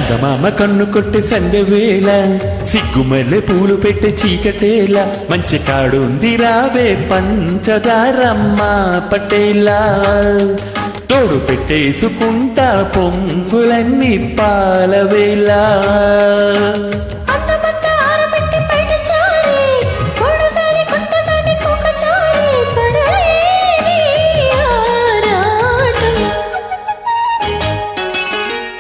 చందమామ కన్ను కొట్టే సందెవేళ సిగ్గుమల్లె పూలు పెట్టే చీకటేల మంచి కాడుంది రావే పంచదారమ్మ పటేలా తోడు పెట్టేసుకుంటా పొంగులన్నీ పాలవేళ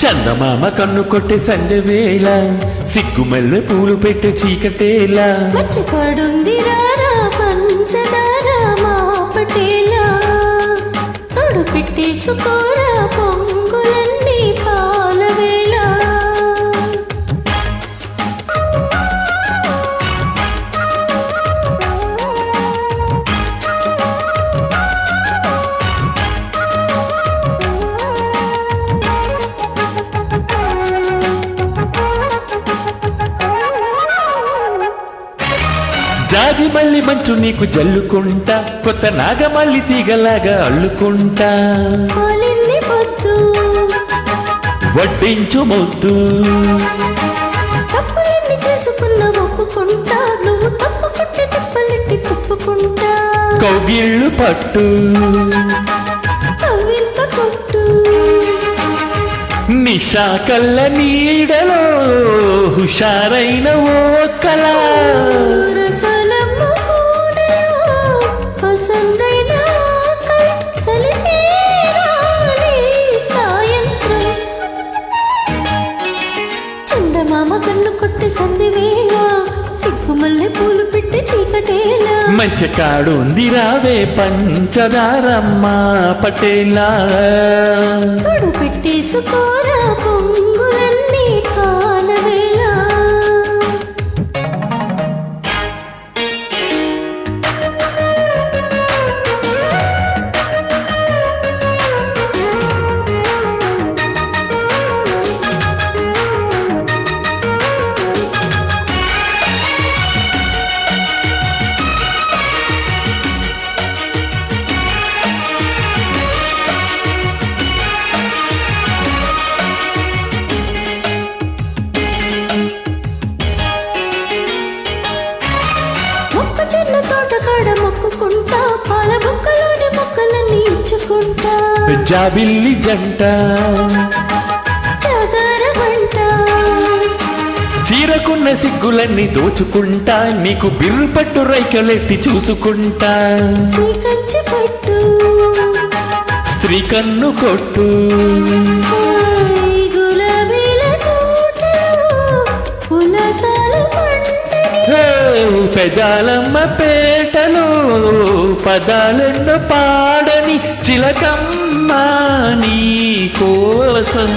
చందమామ కన్ను కొట్టే సందెవేళ సిగ్గుమల్లె పూలు పెట్టే చీకటేలా మంచికాడుంది రారా పంచదార మా పటేలా తోడు పెట్టేసుకోరా పొంగులన్నీ పాలవేళ జాజి మల్లి మంచు నీకు జల్లుకుంటా కొత్త నాగమల్లి తీగలాగా అల్లుకుంటా వడ్డించు మొద్దు తప్పులన్నీ చేసుకున్న ఒప్పుకుంటా నువ్వు తప్పుకుంటే తప్పలెట్టి తప్పుకుంటా కౌగిళ్ళు పట్టు కవ్వింత కొట్టు నిషా కల్ల నీడలో హుషారైన ఓ కళ చందమామ కన్ను కొట్టే సందివేళ సిగ్గుమల్లె పూలు పెట్టి చీకటేలా మంచి కాడుంది రావే పంచదారమ్మ పటేలా తోడు పెట్టేసుకోరా పొంగులన్నీ పాలవేళ మొక్కజొన్న తోట కాడ మొక్కుకుంటా పాల మొక్కలోని మొక్కలన్నీ ఇచ్చుకుంటా జాబిల్లి జంట జాగార వంట చీరకున్న సిగ్గులన్నీ దోచుకుంటా నీకు బిర్రు పట్టు రైకలెట్టి చూసుకుంటా చీకంచి పట్టు స్త్రీ కన్ను కొట్టు గులాబీల తోటలో పులసాలు పెదాలమ్మ పేటలో పదాలెన్న పాడని చిలకమ్మ నీ కోసం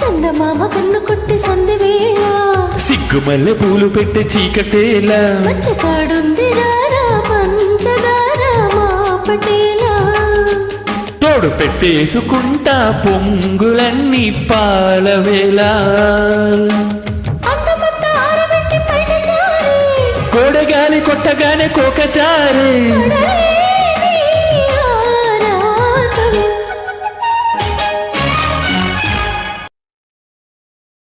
చందమామ కన్ను కొట్టి సందివేళ సిగ్గుమల్లె పూలు పెట్టే చీకటేలా మంచికాడుంది రారా పంచదార మా పటేలా తోడు పెట్టేసుకుంటా పొంగులన్నీ పాలవేళ కోడగాలి కొట్టగానే కోకచారే